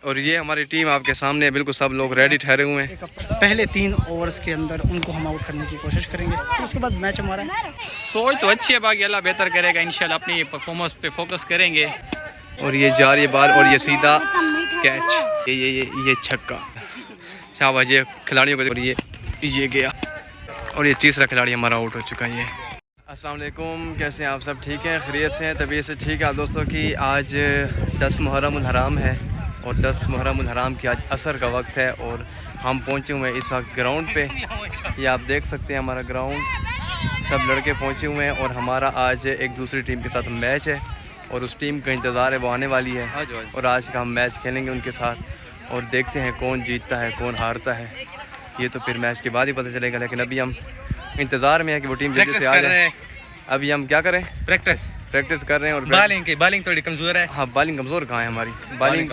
और ये हमारी टीम आपके सामने है, बिल्कुल सब लोग रेडी ठहरे हुए हैं। पहले 3 ओवर्स के अंदर उनको हम आउट करने की कोशिश करेंगे, फिर उसके बाद मैच हमारा है। सोच तो अच्छी है, बाकी अल्लाह बेहतर करेगा इंशाल्लाह, अपनी परफॉर्मेंस पे फोकस करेंगे। और ये जा रही है बाल और ये सीधा कैच, ये छक्का। शाबाश ये खिलाड़ियों को। और ये गया और ये तीसरा खिलाड़ी हमारा आउट हो चुका है। ये अस्सलाम वालेकुम, कैसे हैं आप सब? ठीक हैं, खैरियत से हैं, तबीयत से ठीक है दोस्तों। की आज 10 मुहर्रम उल हराम है और 10 मुहर्रम उल हराम की आज असर का वक्त है और हम पहुंचे हुए हैं इस वक्त ग्राउंड पे। ये आप देख सकते हैं हमारा ग्राउंड, सब लड़के पहुंचे हुए हैं और हमारा आज एक दूसरी टीम के साथ मैच है और उस टीम का इंतज़ार है, वो आने वाली है और आज का हम मैच खेलेंगे उनके साथ और देखते हैं कौन जीतता है कौन हारता है। ये तो फिर मैच के बाद ही पता चलेगा, लेकिन अभी हम इंतज़ार में है कि वो टीम जल्दी से आ जाए। अभी हम क्या करें? प्रैक्टिस कर रहे हैं। और बालिंग थोड़ी कमज़ोर है। हाँ, बालिंग कमज़ोर कहाँ है हमारी? बालिंग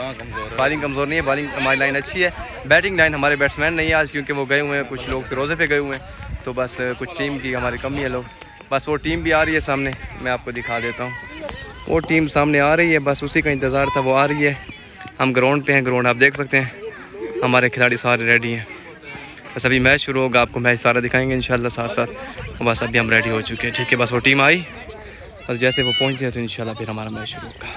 कमज़ोर नहीं है, बालिंग हमारी लाइन अच्छी है। बैटिंग लाइन हमारे बैट्समैन नहीं है आज, क्योंकि वो गए हुए हैं, कुछ लोग रोज़े पे गए हुए हैं, तो बस कुछ टीम की हमारी कमी है लोग। बस वो टीम भी आ रही है सामने, मैं आपको दिखा देता हूँ। वो टीम सामने आ रही है, बस उसी का इंतज़ार था, वो आ रही है। हम ग्राउंड पे हैं, ग्राउंड आप देख सकते हैं, हमारे खिलाड़ी सारे रेडी हैं। बस अभी मैच शुरू होगा, आपको मैच सारा दिखाएंगे इंशाल्लाह साथ साथ। बस अभी हम रेडी हो चुके हैं, ठीक है। बस वो टीम आई, बस जैसे वो पहुँचे तो इंशाल्लाह फिर हमारा मैच शुरू होगा।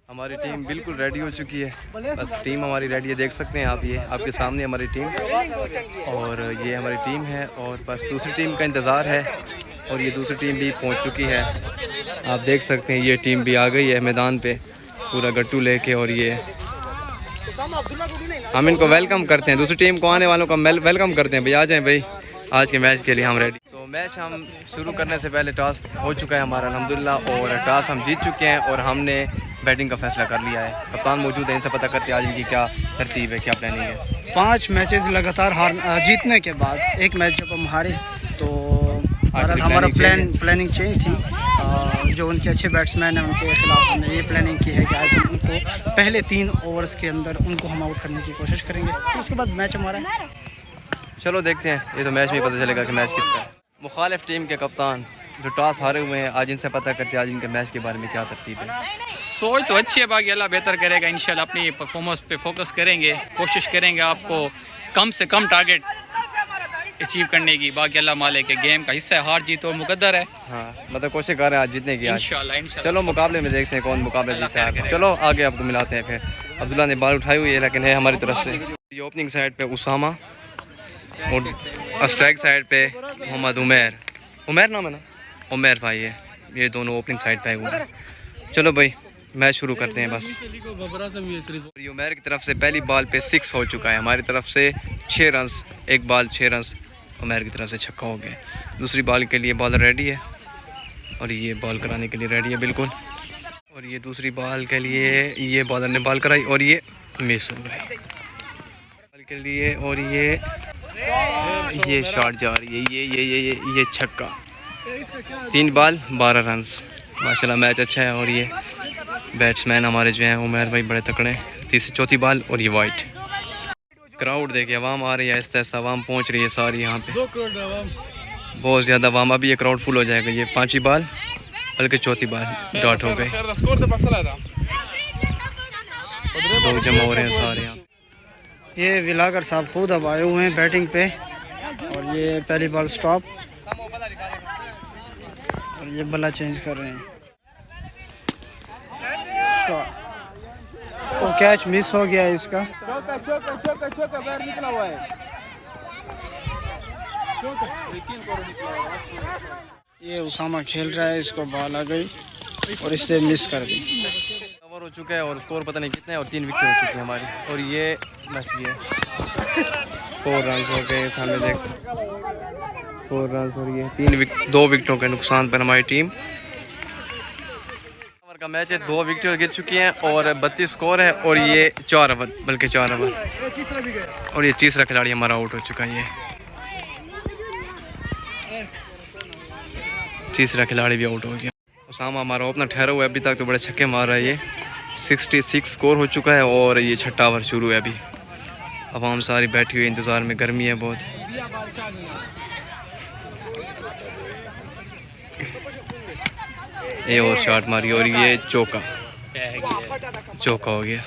हमारी टीम बिल्कुल रेडी हो चुकी है, बस टीम हमारी रेडी है, देख सकते हैं आप, ये आपके सामने हमारी टीम और ये हमारी टीम है और बस दूसरी टीम का इंतज़ार है और ये दूसरी टीम भी पहुँच चुकी है। आप देख सकते हैं ये टीम भी आ गई है मैदान पे पूरा गट्टू लेके और ये हम इनको वेलकम करते हैं, दूसरी टीम को आने वालों का वेलकम करते हैं। भाई आ जाएं भाई, आज के मैच के लिए हम रेडी। तो मैच हम शुरू करने से पहले टॉस हो चुका है हमारा अल्हम्दुलिल्लाह और टॉस हम जीत चुके हैं और हमने बैटिंग का फैसला कर लिया है। कप्तान मौजूद है, इनसे पता करते हैं आज इनकी क्या तरतीब है, क्या प्लानिंग है। 5 मैचेस लगातार जीतने के बाद एक मैच जब हम हारे तो हमारा प्लानिंग चेंज थी। जो उनके अच्छे बैट्समैन हैं उनके खिलाफ हमने ये प्लानिंग की है कि आज हम उनको पहले 3 ओवर्स के अंदर उनको हम आउट करने की कोशिश करेंगे, फिर उसके बाद मैच हमारा है। चलो देखते हैं, ये तो मैच में पता चलेगा कि मैच किसका है। मुखालिफ टीम के कप्तान जो टॉस हारे हुए हैं, आज इनसे पता करते हैं आज इनके मैच के बारे में क्या तरतीब है। सोच तो अच्छी है, बाकी अल्लाह बेहतर करेगा इंशाल्लाह, अपनी परफॉर्मेंस पे फोकस करेंगे, कोशिश करेंगे आपको कम से कम टारगेट अचीव करने की। बाकी अल्लाह मालिक के गेम का हिस्सा है, हार जीत और मुकद्दर है। हाँ, मतलब कोशिश कर रहे हैं आज जीतने की इंशाल्लाह। चलो मुकाबले में देखते हैं कौन मुकाबला जीता है। चलो आगे आपको मिलाते हैं। फिर अब्दुल्ला ने बॉल उठाई हुई है, लेकिन है हमारी तरफ से। ये ओपनिंग साइड पे उसामा और स्ट्राइक साइड पे मोहम्मद उमैर नाम है ना, उमैर भाई है। ये दोनों ओपनिंग साइड पे हुए। चलो भाई मैच शुरू करते हैं बस। उमैर की तरफ से पहली बॉल पे 6 हो चुका है, हमारी तरफ से 6 रन, एक बॉल 6 रन उमैर की तरफ से छक्का हो गया। दूसरी बॉल के लिए बॉलर रेडी है और ये बॉल कराने के लिए रेडी है बिल्कुल। और ये दूसरी बॉल के लिए ये बॉलर ने बॉल कराई और ये मिस हो गई बॉल के लिए और ये शॉट जा रही है, ये छक्का। 3 बॉल 12 रन, माशाल्लाह मैच अच्छा है। और ये बैट्समैन हमारे जो हैं उमैर भाई बड़े तकड़े हैं। चौथी बॉल और ये वाइट। क्राउड देखिए, आवाम आ रही है, आहिस्ता आहिस्ता आवाम पहुंच रही है सारी यहाँ पे, बहुत ज़्यादा आवाम। अभी ये क्राउड फुल हो जाएगा। ये 5वीं बॉल बल्कि चौथी बॉल डॉट हो गई, लोग जमा हो रहे हैं सारे यहाँ। ये विलागर साहब खुद अब आए हुए हैं बैटिंग पे और ये पहली बॉल स्टॉप और ये बल्ला चेंज कर रहे हैं। वो कैच मिस हो गया है इसका। ये उसामा खेल रहा है, इसको बॉल आ गई और इससे मिस कर दी। कवर हो चुका है और स्कोर पता नहीं कितने और 3 विकेट हो चुकी है हमारी। और ये बस ये 4 रन हो गए सामने देख, 4 रन और ये 2 विकेटों के नुकसान पर हमारी टीम का मैच है। 2 विकेट गिर चुकी हैं और 32 स्कोर है और ये 4 ओवर बल्कि 4 ओवर और ये तीसरा खिलाड़ी हमारा आउट हो चुका है। ये तीसरा खिलाड़ी भी आउट हो गया। उसामा हमारा ओपनर ठहरा हुआ है, अभी तक तो बड़े छक्के मार रहा है। ये 66 स्कोर हो चुका है और ये 6ठा ओवर शुरू है। अभी आवाम सारी बैठी हुई इंतज़ार में, गर्मी है बहुत। ये और शॉट मारी और ये चौका हो गया।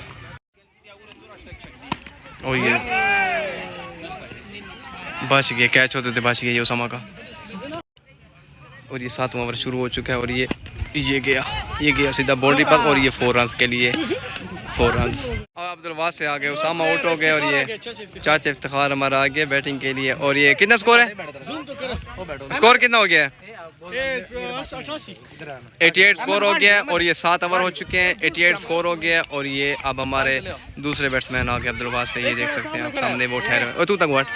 और ये बच गए, कैच होते थे बच गए ये उसामा का। और ये 7वां ओवर शुरू हो चुका है और ये गया सीधा बाउंड्री पर और ये 4 रन के लिए 4 रन। अब्दुल वासे आ गए, उसामा आउट हो गए और ये चाचा इफ्तिखार हमारा आ गया बैटिंग के लिए। और ये कितना स्कोर है, स्कोर कितना हो गया है? 88 स्कोर हो गया है और ये 7 ओवर हो चुके हैं, 88 स्कोर हो गया है। और ये अब हमारे दूसरे बैट्समैन आ गए अब्दुल वासे, ये देख सकते हैं आप सामने वो ठहरे और तू तक वाट।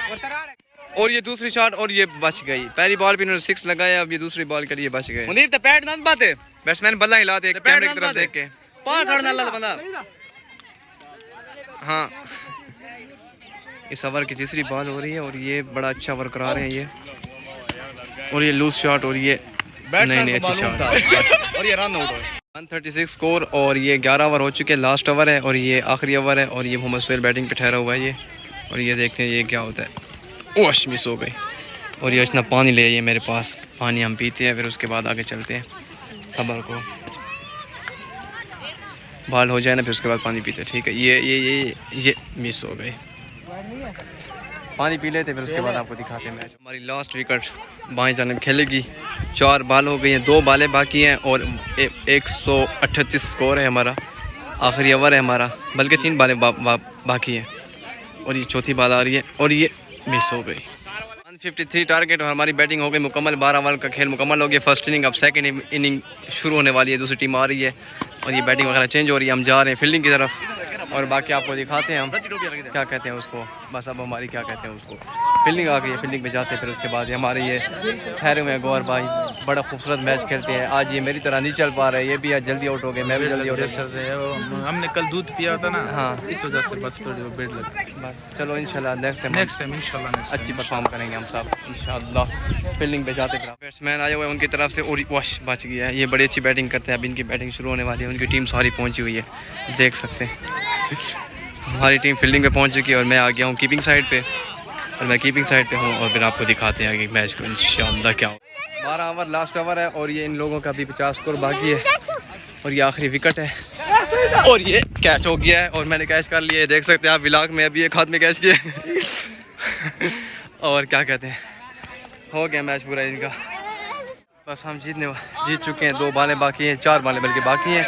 और ये दूसरी शॉट और ये बच गई, पहली बॉल पे इन्होंने 6 लगाया, अब ये दूसरी बॉल के लिए बच गए। मुनीर तो पैड ना बाते बैट्समैन बल्ला हिलाते कैमरे की तरफ देख के, पार खड़ना अल्लाह बंदा। हाँ इस ओवर की तीसरी बॉल हो रही है और ये बड़ा अच्छा ओवर करा रहे हैं ये। और ये लूज शॉट और ये नहीं अच्छी शॉट और ये रन आउट है। 136 स्कोर और ये 11 ओवर हो चुके हैं, लास्ट ओवर है और ये आखिरी ओवर है। और ये मोहम्मद सुहेल बैटिंग पे ठहरा हुआ है ये। और ये देखते हैं ये क्या होता है, ओश मिस हो गई। और ये इतना पानी ले आइए मेरे पास, पानी हम पीते हैं फिर उसके बाद आगे चलते हैं। सबर को बॉल हो जाए ना फिर उसके बाद पानी पीते हैं, ठीक है। ये मिस हो गई, पानी पी लेते फिर उसके बाद आपको दिखाते हैं मैच। हमारी लास्ट विकेट बाएं जानिब खेलेगी, 4 बॉल हो गई हैं, 2 बॉलें बाकी हैं और 138 स्कोर है हमारा। आखिरी ओवर है हमारा, बल्कि 3 बॉलें बाकी हैं। और ये चौथी बॉल आ रही है और ये मिस हो गई। 153 टारगेट और हमारी बैटिंग हो गई मुकम्मल। 12 ओवर का खेल मुकम्मल हो गया। फर्स्ट इनिंग, अब सेकंड इनिंग शुरू होने वाली है, दूसरी टीम आ रही है और ये बैटिंग वगैरह चेंज हो रही है। हम जा रहे हैं फील्डिंग की तरफ और बाकी आपको दिखाते हैं हम क्या कहते हैं उसको। बस अब हमारी क्या कहते हैं उसको, फील्डिंग आ गई है, फील्डिंग पे जाते हैं। फिर उसके बाद हमारे ये ठहरे हुए हैं गौर भाई, बड़ा खूबसूरत मैच खेलते हैं। आज ये मेरी तरह नहीं चल पा रहे, ये भी आज जल्दी आउट हो गए, मैं भी जल्दी आउट चल रहे हैं। हमने कल दूध पिया था ना, हाँ इस वजह से बस थोड़ी बेड लग। बस चलो इंशाल्लाह नेक्स्ट टाइम इंशाल्लाह अच्छी परफॉर्म करेंगे हम सब इंशाल्लाह। फील्डिंग पे जाते हैं, बैट्समैन आए हुए हैं उनकी तरफ से और वॉश बच गया है। ये बड़ी अच्छी बैटिंग करते हैं, अब इनकी बैटिंग शुरू होने वाली है। उनकी टीम सारी पहुंची हुई है, देख सकते हैं। हमारी टीम फील्डिंग पे पहुंच चुकी है और मैं आ गया हूँ कीपिंग साइड पे और मैं कीपिंग साइड पे हूँ और फिर आपको दिखाते हैं आगे मैच को इंशाल्लाह क्या हो। 12 ओवर लास्ट ओवर है और ये इन लोगों का भी 50 स्कोर बाकी है और ये आखिरी विकेट है और ये कैच हो गया है और मैंने कैच कर लिया है, देख सकते हैं आप व्लॉग में। अभी एक हाथ में कैच किया और क्या कहते हैं, हो गया मैच पूरा इनका। बस हम जीत चुके हैं, 2 बॉलें बाकी हैं, 4 बॉलें बल्कि बाकी हैं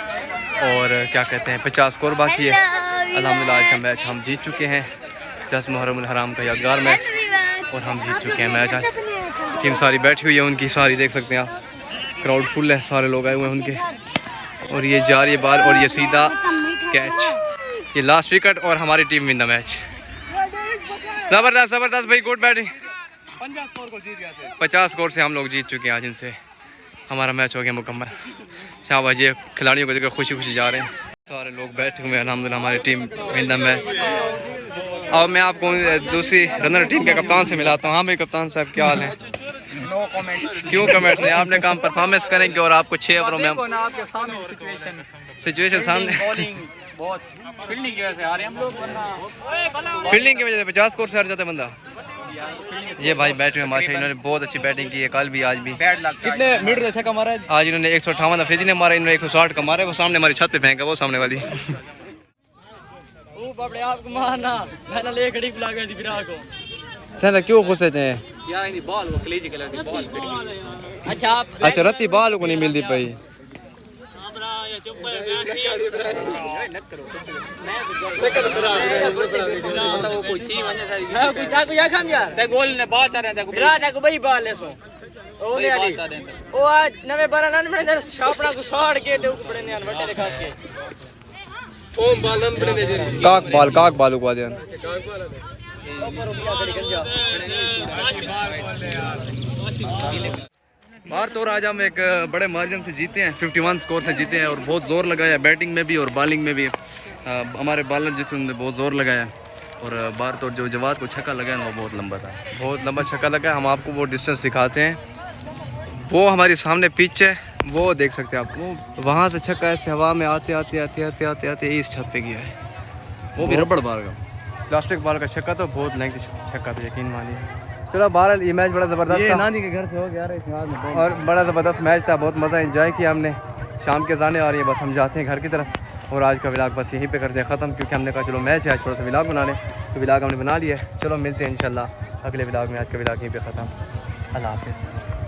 और क्या कहते हैं 50 स्कोर बाकी है। अल्हम्दुलिल्लाह आज का मैच हम जीत चुके हैं, 10 मुहर्रम हराम का यादगार मैच और हम जीत चुके हैं मैच। आज टीम सारी बैठी हुई है उनकी, सारी देख सकते हैं आप, क्राउड फुल है, सारे लोग आए हुए हैं उनके। और ये जा रही है बॉल और ये सीधा कैच, ये लास्ट विकेट और हमारी टीम विन द मैच। ज़बरदस्त ज़बरदस्त भाई, गुड बैटिंग। 50 स्कोर से हम लोग जीत चुके हैं आज इनसे, हमारा मैच हो गया मुकम्मल। शाबाश, ये खिलाड़ियों को देखकर खुशी खुशी जा रहे हैं, सारे लोग बैठे हुए हैं। अल्हम्दुलिल्लाह हमारी टीम विन द मैच। और मैं आपको दूसरी रनर टीम के कप्तान से मिलाता हूँ। हाँ भाई कप्तान साहब क्या हाल है? क्यों कमेंट्स नहीं, आपने काम परफॉर्मेंस करेंगे और आपको 6 ओवरों में सिचुएशन सामने फील्डिंग की वजह से आ रहे हैं हम लोग, फील्डिंग की वजह से 50 स्कोर से हार जाता है बंदा। ये भाई बैठे हुए माशा, इन्होंने बहुत अच्छी बैटिंग की है, कल भी आज भी। कितने मीटर अच्छा का मारा है आज इन्होंने 158 अफरीदी ने मारा, इन्होंने 160 का मारा है। वो सामने हमारी छत पे फेंका, वो सामने वाली आपको मारना मैंने ले खड़ी बुला के बिरा को सर क्यों खुश थे यार, ये बॉल वो कलेजी कलर की बॉल अच्छा रत्ती बाल को नहीं मिलती पाई। काक बाल उगवा दिया। बाहर तो आज हम एक बड़े मार्जिन से जीते हैं, 51 स्कोर से जीते हैं और बहुत ज़ोर लगाया बैटिंग में भी और बॉलिंग में भी। हमारे बॉलर जीते उन्होंने बहुत ज़ोर लगाया और बाहर तो जो जवाद को छक्का लगाया ना वो बहुत लंबा था, बहुत लंबा छक्का लगा। हम आपको वो डिस्टेंस दिखाते हैं, वो हमारी सामने पिच है, वो देख सकते हैं आप, वो वहाँ से छक्का ऐसे हवा में आते आते आते आते आते आते इस छत पे गया है, वो भी रबड़ बाल का प्लास्टिक बाल का छक्का, तो बहुत लेंथ छक्का था, यकीन मानिए। चलो बहरहाल ये मैच बड़ा ज़बरदस्त था, नानी के घर से हो गया और बड़ा ज़बरदस्त मैच था, बहुत मज़ा एंजॉय किया हमने। शाम के जाने आ रही है, बस हम जाते हैं घर की तरफ और आज का व्लॉग बस यहीं पे करते हैं ख़त्म, क्योंकि हमने कहा चलो मैच है आज थोड़ा सा व्लॉग बना लें। तो व्लॉग हमने बना लिया है। चलो मिलते हैं इंशाल्लाह अगले व्लॉग में। आज का व्लॉग यहीं पे ख़त्म। अल्लाह हाफ़िज़।